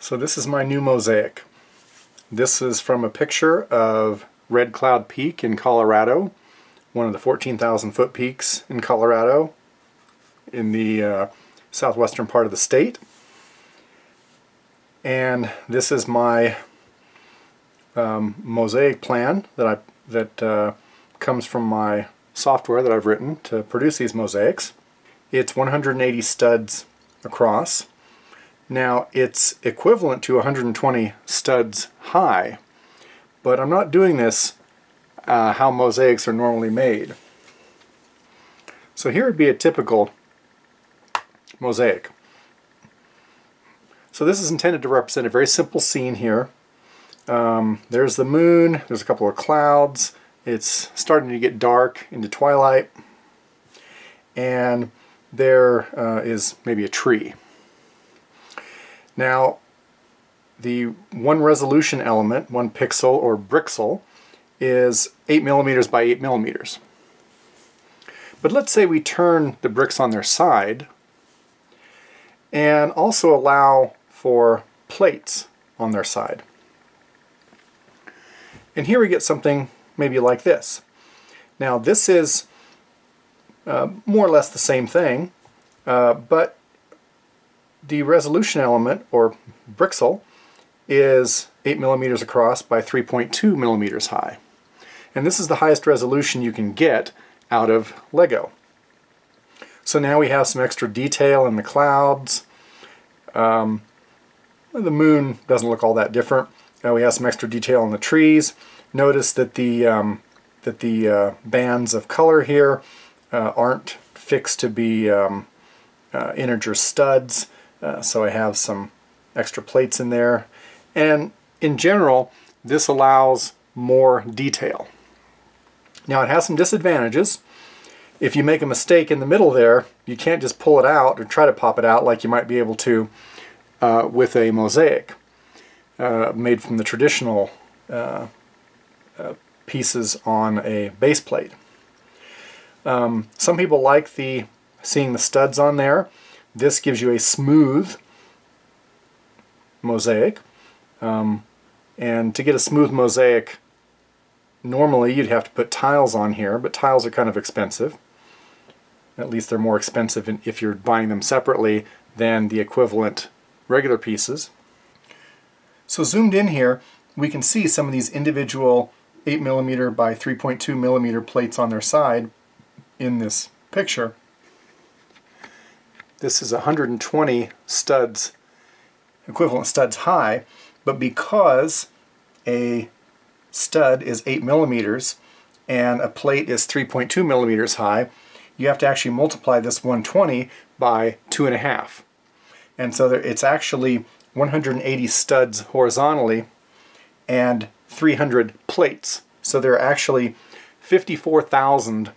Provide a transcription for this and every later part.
So this is my new mosaic. This is from a picture of Redcloud Peak in Colorado, one of the 14,000 foot peaks in Colorado in the southwestern part of the state. And this is my mosaic plan that comes from my software that I've written to produce these mosaics. It's 180 studs across. Now it's equivalent to 120 studs high, but I'm not doing this how mosaics are normally made. So here would be a typical mosaic. So this is intended to represent a very simple scene here. There's the moon, there's a couple of clouds, it's starting to get dark into twilight, and there is maybe a tree. Now, the one resolution element, 1 pixel or brixel, is 8 millimeters by 8 millimeters. But let's say we turn the bricks on their side and also allow for plates on their side. And here we get something maybe like this. Now this is more or less the same thing, but the resolution element, or brixel, is 8 millimeters across by 3.2 millimeters high. And this is the highest resolution you can get out of Lego. So now we have some extra detail in the clouds. The moon doesn't look all that different. We have some extra detail in the trees. Notice that the bands of color here aren't fixed to be integer studs. So I have some extra plates in there, and in general this allows more detail. Now it has some disadvantages. If you make a mistake in the middle there, you can't just pull it out or try to pop it out like you might be able to with a mosaic made from the traditional pieces on a base plate. Some people like seeing the studs on there. This gives you a smooth mosaic, and to get a smooth mosaic normally you'd have to put tiles on here, but tiles are kind of expensive. At least they're more expensive if you're buying them separately than the equivalent regular pieces. So zoomed in here we can see some of these individual 8 millimeter by 3.2 millimeter plates on their side in this picture. This is 120 studs, equivalent studs high, but because a stud is 8 millimeters and a plate is 3.2 millimeters high, you have to actually multiply this 120 by 2.5. And so it's actually 180 studs horizontally and 300 plates. So there are actually 54,000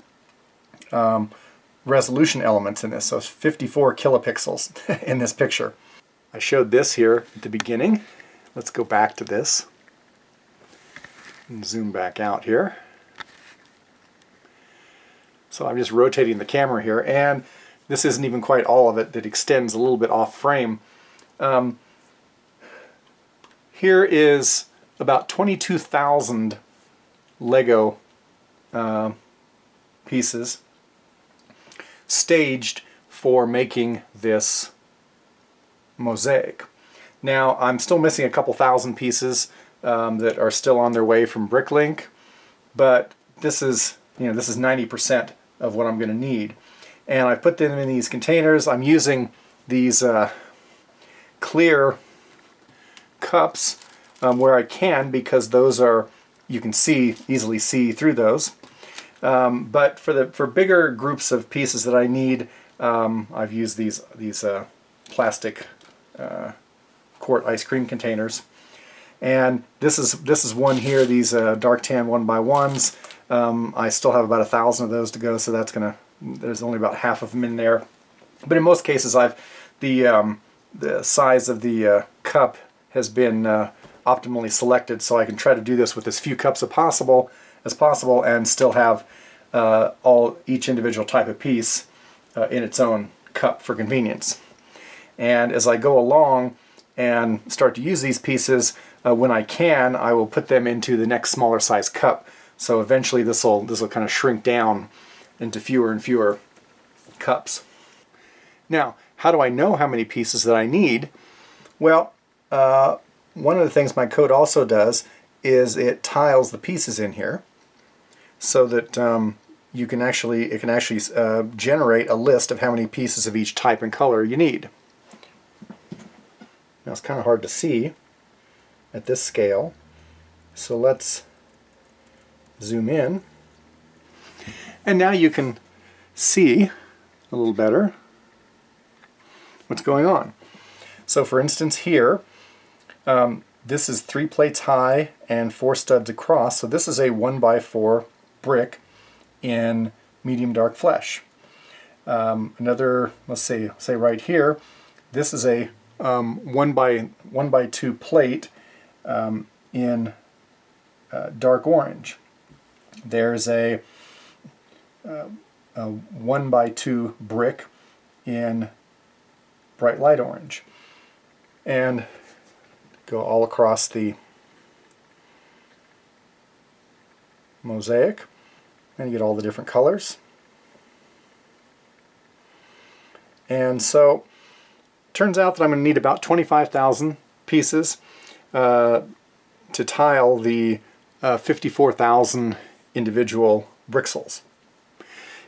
resolution elements in this, so 54 kilopixels in this picture. I showed this here at the beginning. Let's go back to this and zoom back out here. So I'm just rotating the camera here, and this isn't even quite all of it. That extends a little bit off frame. Here is about 22,000 Lego pieces staged for making this mosaic. Now I'm still missing a couple thousand pieces that are still on their way from Bricklink, but this is 90% of what I'm going to need. And I put them in these containers. I'm using these clear cups where I can, because those are, you can easily see through those. But for bigger groups of pieces that I need, I've used these plastic quart ice cream containers. And this is one here. These dark tan 1x1s. I still have about 1,000 of those to go, so there's only about half of them in there. But in most cases, the size of the cup has been optimally selected, so I can try to do this with as few cups as possible, and still have each individual type of piece in its own cup for convenience. And as I go along, and start to use these pieces, when I can, I will put them into the next smaller size cup. So eventually this will kind of shrink down into fewer and fewer cups. Now, how do I know how many pieces that I need? Well, one of the things my code also does is it tiles the pieces in here so that it can actually generate a list of how many pieces of each type and color you need. Now it's kind of hard to see at this scale, so let's zoom in, and now you can see a little better what's going on. So for instance here, this is 3 plates high and 4 studs across, so this is a 1x4 brick in medium dark flesh. Another, let's say right here, this is a 1x2 plate in dark orange. There's a 1x2 brick in bright light orange, and go all across the mosaic and you get all the different colors. And so turns out that I'm going to need about 25,000 pieces to tile the 54,000 individual brixels.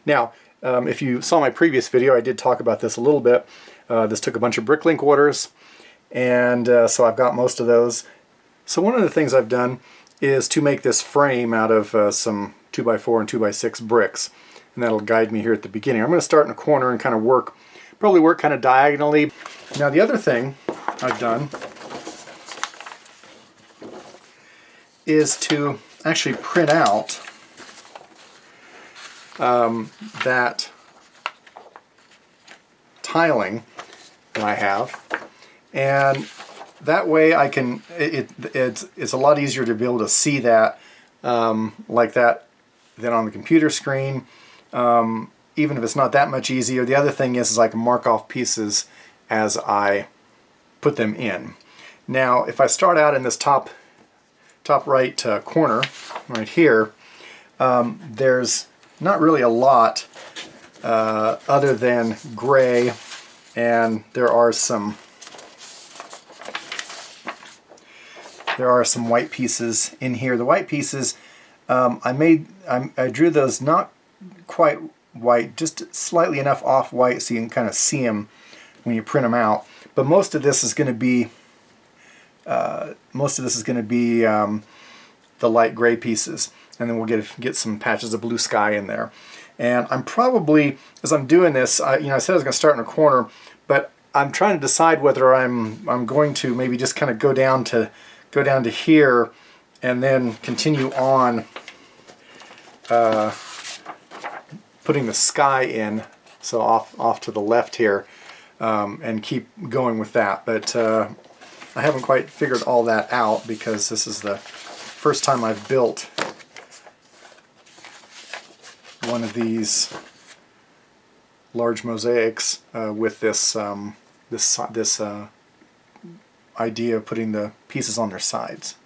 Now, if you saw my previous video, I did talk about this a little bit. This took a bunch of bricklink orders, and so I've got most of those. So one of the things I've done is to make this frame out of some 2x4 and 2x6 bricks, and that'll guide me here at the beginning. I'm going to start in a corner and kind of probably work kind of diagonally. Now the other thing I've done is to actually print out that tiling that I have, and that way I can, it's a lot easier to be able to see that like that than on the computer screen, even if it's not that much easier. The other thing is I can mark off pieces as I put them in. Now if I start out in this top right corner right here, there's not really a lot other than gray, and there are some white pieces in here. The white pieces, I drew those not quite white, just slightly enough off white so you can kind of see them when you print them out. But most of this is going to be the light gray pieces, and then we'll get some patches of blue sky in there. And I'm probably, as I'm doing this, I said I was going to start in a corner, but I'm trying to decide whether I'm going to maybe just kind of go down to here and then continue on putting the sky in, so off to the left here, and keep going with that. But I haven't quite figured all that out because this is the first time I've built one of these large mosaics with this idea of putting the pieces on their sides.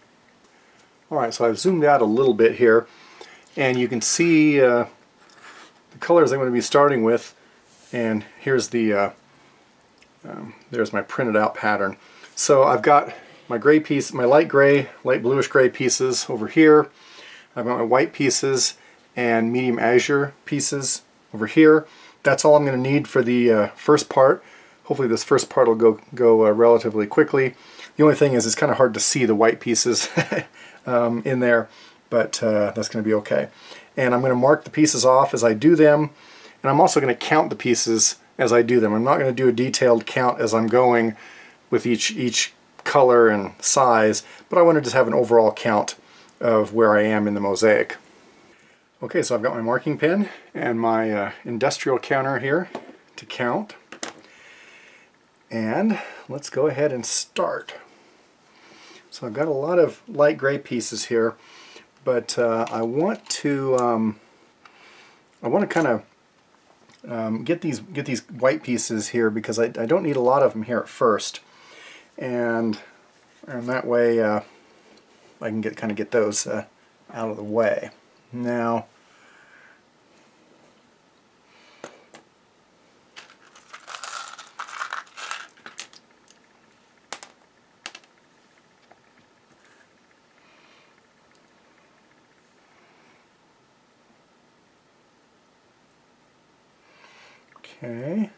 Alright, so I've zoomed out a little bit here, and you can see the colors I'm going to be starting with, and here's the there's my printed out pattern. So I've got my gray piece, my light gray, light bluish gray pieces over here. I've got my white pieces and medium azure pieces over here. That's all I'm going to need for the first part. Hopefully this first part will go relatively quickly. The only thing is it's kind of hard to see the white pieces in there, but that's going to be okay. And I'm going to mark the pieces off as I do them, and I'm also going to count the pieces as I do them. I'm not going to do a detailed count as I'm going with each color and size, but I want to just have an overall count of where I am in the mosaic. Okay, so I've got my marking pen and my industrial counter here to count. And let's go ahead and start. So I've got a lot of light gray pieces here, but I want to kind of get these white pieces here because I don't need a lot of them here at first. and that way I can kind of get those out of the way. Now, okay.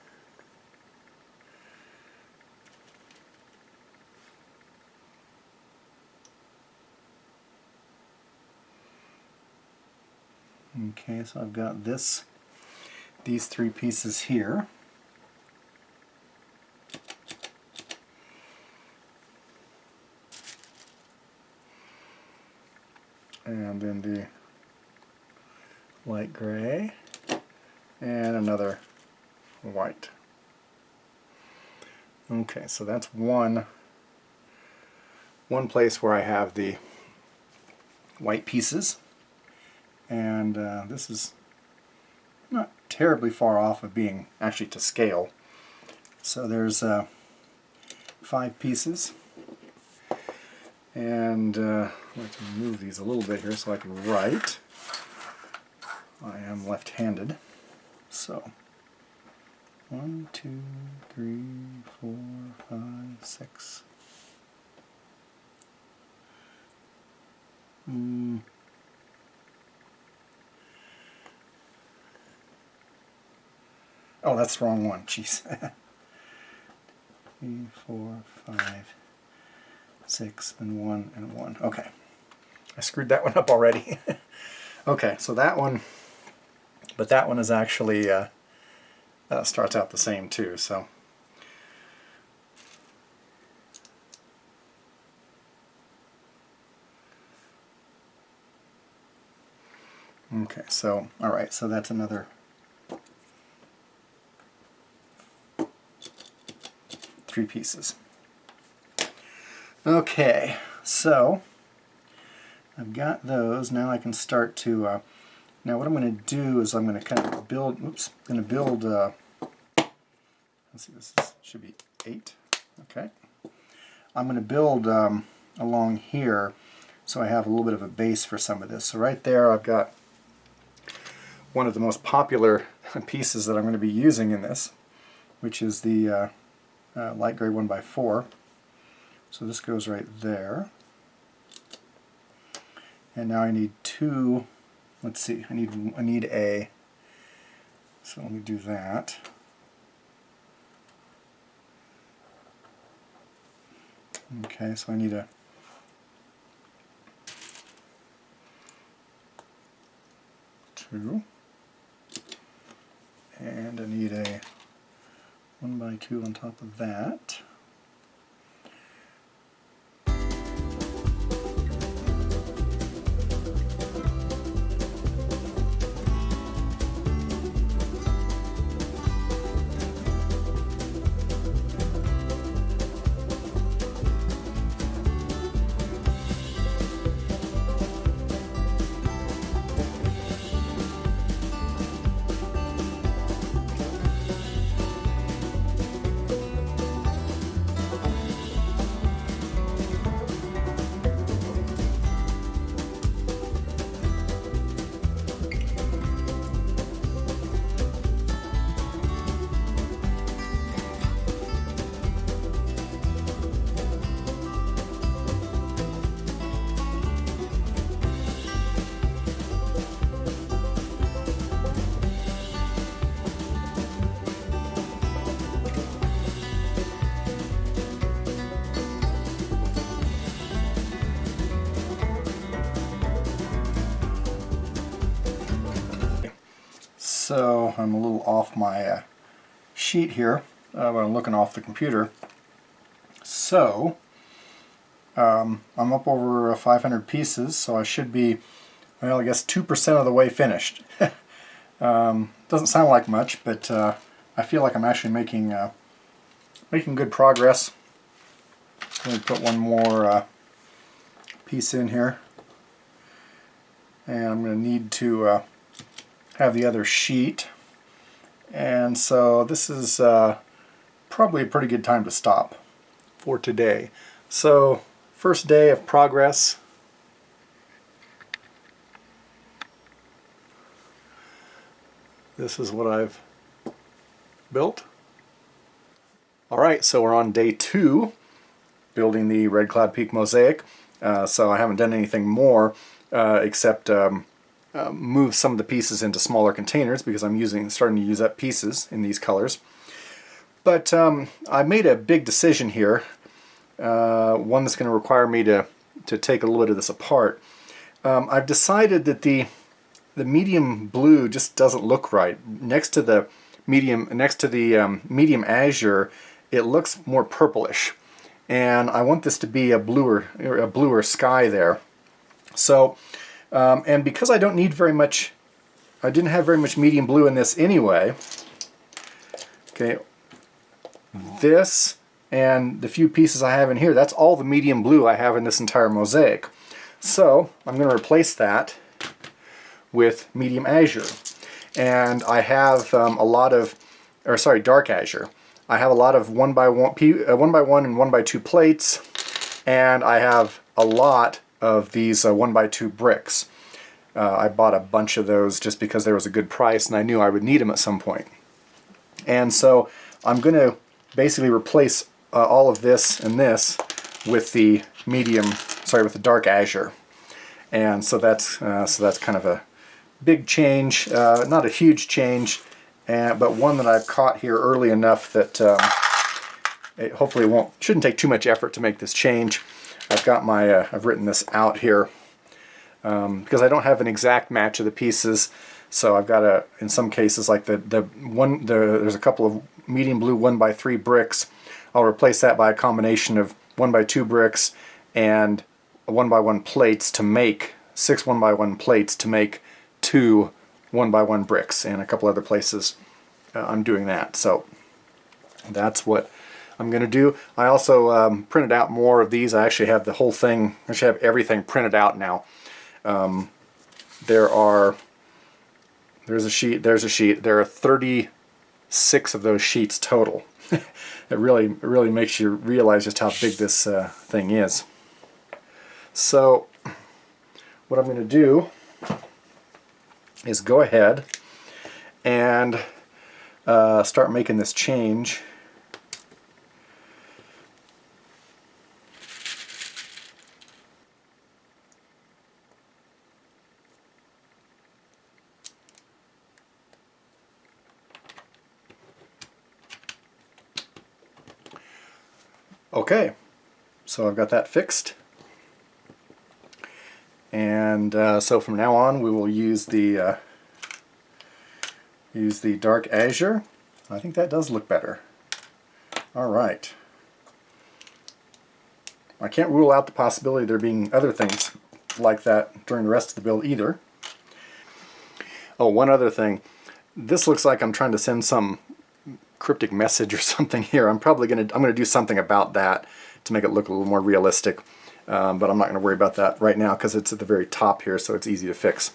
Okay, so I've got these three pieces here. And then the light gray and another white. Okay, so that's one place where I have the white pieces, and this is not terribly far off of being actually to scale. So there's 5 pieces, and I'd like to move these a little bit here so I can write. I am left-handed, so 1, 2, 3, 4, 5, 6. Oh, that's the wrong one. Jeez. 3, 4, 5, 6, and 1, and 1. Okay. I screwed that one up already. Okay, so that one, but that one is actually starts out the same too, so. Okay, so, alright, so that's another 3 pieces. Okay, so I've got those. Now I can start to, now what I'm going to do is I'm going to kind of build, let's see, should be 8. Okay. I'm going to build along here so I have a little bit of a base for some of this. So right there I've got one of the most popular pieces that I'm going to be using in this, which is the light gray 1x4. So this goes right there. And now I need 2, let's see, I need a, so let me do that. Okay, so I need a 2, and I need a 1x2 on top of that. So I'm a little off my sheet here when I'm looking off the computer. So I'm up over 500 pieces, so I should be, well, I guess 2% of the way finished. Doesn't sound like much, but I feel like I'm actually making good progress. Let me put one more piece in here, and I'm going to need to have the other sheet, and so this is probably a pretty good time to stop. for today. So, first day of progress. This is what I've built. Alright, so we're on day 2 building the Redcloud Peak mosaic. So I haven't done anything more except move some of the pieces into smaller containers because I'm starting to use up pieces in these colors. But I made a big decision here, one that's going to require me to take a little bit of this apart. I've decided that the medium blue just doesn't look right. Next to the medium azure, it looks more purplish, and I want this to be a bluer sky there. So, and because I don't need very much, I didn't have very much medium blue in this anyway. Okay, this and the few pieces I have in here, that's all the medium blue I have in this entire mosaic. So I'm going to replace that with medium azure, and I have a lot of, or sorry, dark azure. I have a lot of 1x1 and 1x2 plates, and I have a lot of these 1x2 bricks. I bought a bunch of those just because there was a good price and I knew I would need them at some point. And so I'm going to basically replace all of this and this with the with the dark azure. And so that's kind of a big change, not a huge change, but one that I've caught here early enough that it hopefully shouldn't take too much effort to make this change. I've got my I've written this out here because I don't have an exact match of the pieces, so I've got in some cases, like there's a couple of medium blue 1x3 bricks. I'll replace that by a combination of 1x2 bricks and 1x1 plates to make 6 1x1 plates to make 2 1x1 bricks, and a couple other places I'm doing that. So that's what I'm going to do. I also printed out more of these. I actually have the whole thing, I actually have everything printed out now. There's a sheet, there are 36 of those sheets total. It really makes you realize just how big this thing is. So what I'm going to do is go ahead and start making this change. Okay, so I've got that fixed, and so from now on we will use the dark azure. I think that does look better. All right. I can't rule out the possibility of there being other things like that during the rest of the build either. Oh, one other thing. This looks like I'm trying to send some cryptic message or something here. I'm gonna do something about that to make it look a little more realistic, but I'm not going to worry about that right now because it's at the very top here, so it's easy to fix.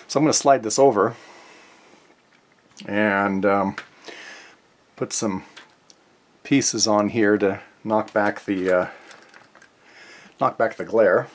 So I'm going to slide this over and put some pieces on here to knock back the glare.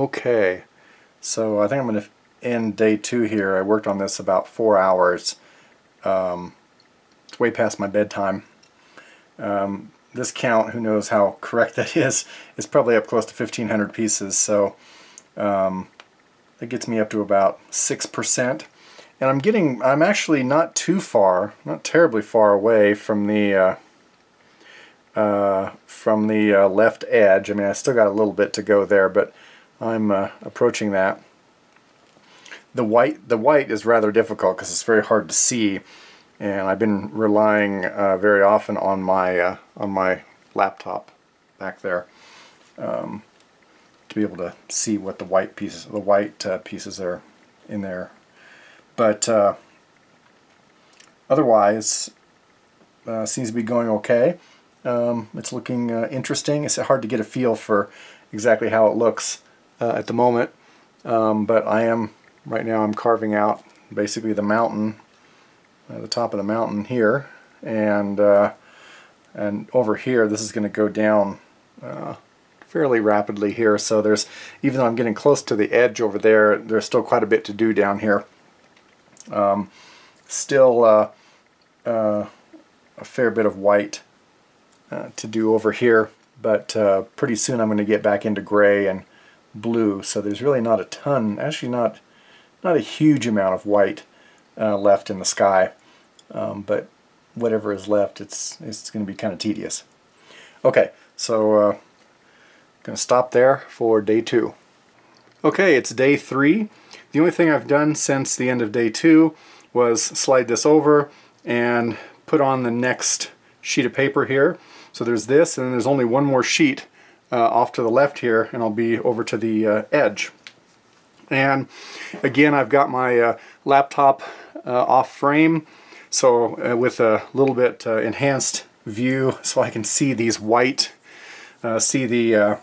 Okay, so I think I'm going to end day 2 here. I worked on this about 4 hours. It's way past my bedtime. This count, who knows how correct that is probably up close to 1,500 pieces, so that gets me up to about 6%. And I'm actually not too far, not terribly far away from the left edge. I mean, I still got a little bit to go there, but I'm approaching that. The white is rather difficult because it's very hard to see, and I've been relying very often on my laptop back there to be able to see what the white pieces are in there. But otherwise, seems to be going okay. It's looking interesting. It's hard to get a feel for exactly how it looks at the moment, but right now I'm carving out basically the mountain, the top of the mountain here, and over here this is going to go down fairly rapidly here. So even though I'm getting close to the edge over there, there's still quite a bit to do down here. Still a fair bit of white to do over here, but pretty soon I'm going to get back into gray and blue, so there's really not a ton, actually not a huge amount of white left in the sky, but whatever is left, it's going to be kind of tedious. Okay, so going to stop there for day 2. Okay, it's day 3. The only thing I've done since the end of day 2 was slide this over and put on the next sheet of paper here. So there's this, and there's only one more sheet off to the left here, and I'll be over to the edge. And again, I've got my laptop off frame, so with a little bit enhanced view, so I can see these white, see the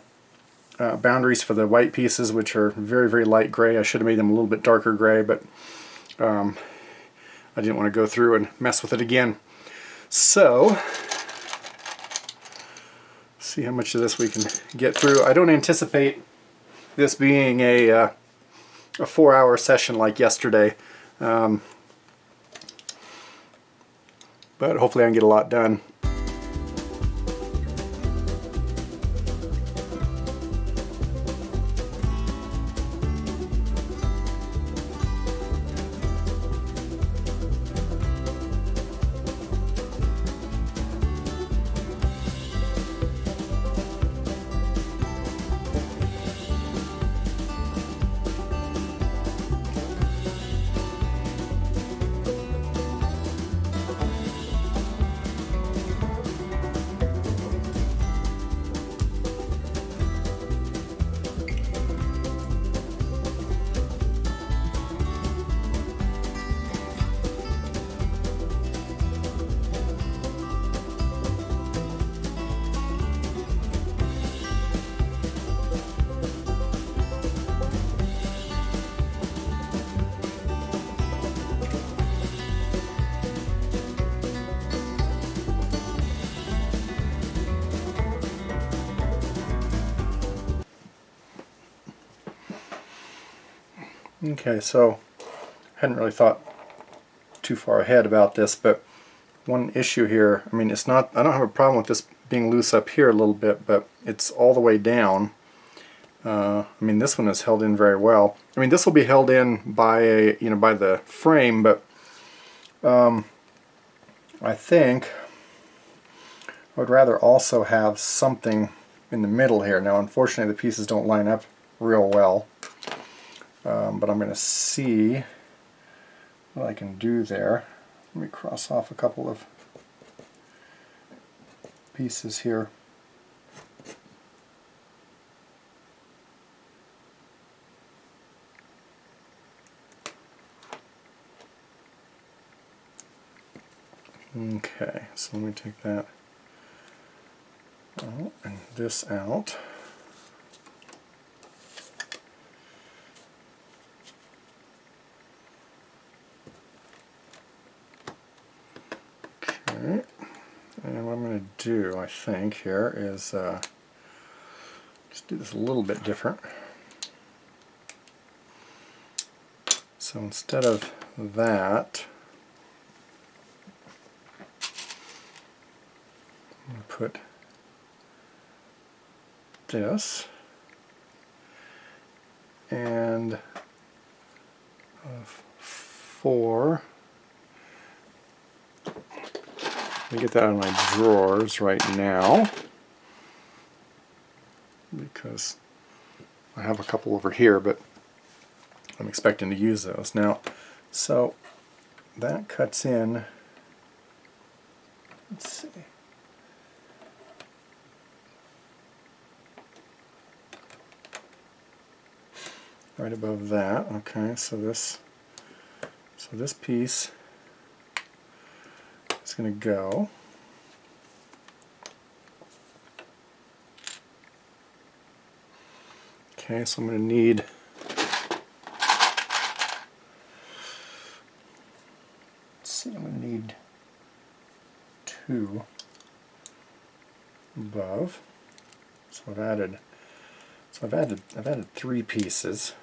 boundaries for the white pieces, which are very, very light gray. I should have made them a little bit darker gray, but I didn't want to go through and mess with it again. So, see how much of this we can get through. I don't anticipate this being a 4-hour session like yesterday, but hopefully I can get a lot done. Okay, so I hadn't really thought too far ahead about this, but one issue here, I mean, I don't have a problem with this being loose up here a little bit, but it's all the way down. I mean, this one is held in very well. I mean, this will be held in by by the frame, but I think I would rather also have something in the middle here. Now, unfortunately, the pieces don't line up real well. But I'm going to see what I can do there. Let me cross off a couple of pieces here. Okay, so let me take that out and this out. Okay, and what I'm going to do, I think, here is just do this a little bit different. So instead of that, I'm going to put this and 4. Let me get that out of my drawers right now because I have a couple over here, but I'm expecting to use those now. So that cuts in, let's see, right above that. Okay, so this piece is going to go. Okay, so I'm going to need I'm going to need 2 above. So I've added 3 pieces.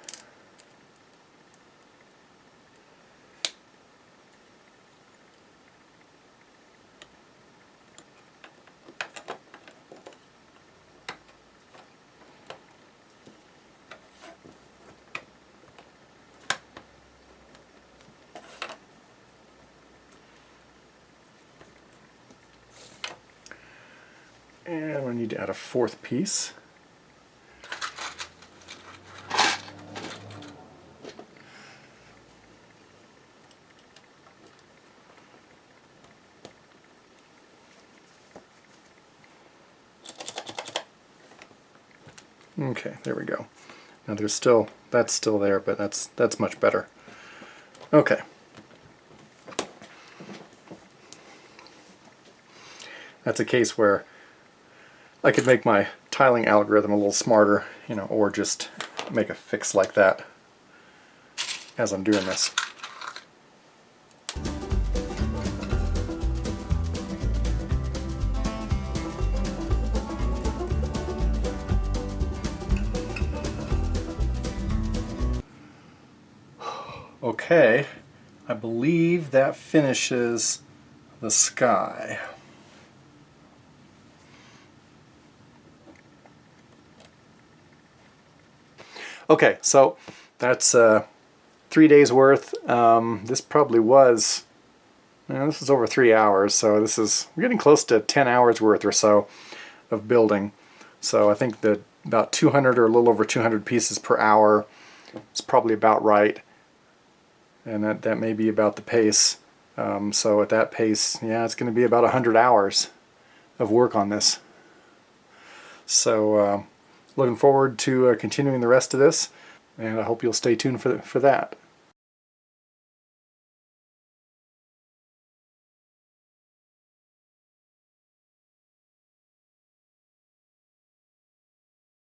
And we need to add a 4th piece. Okay, there we go. Now that's still there, but that's much better. Okay. That's a case where I could make my tiling algorithm a little smarter, you know, or just make a fix like that as I'm doing this. Okay, I believe that finishes the sky. Okay, so that's 3 days worth. This probably was, this is over 3 hours, so we're getting close to 10 hours worth or so of building. So I think that about 200 or a little over 200 pieces per hour is probably about right. And that may be about the pace. So at that pace, yeah, it's going to be about 100 hours of work on this. So looking forward to continuing the rest of this, and I hope you'll stay tuned for that.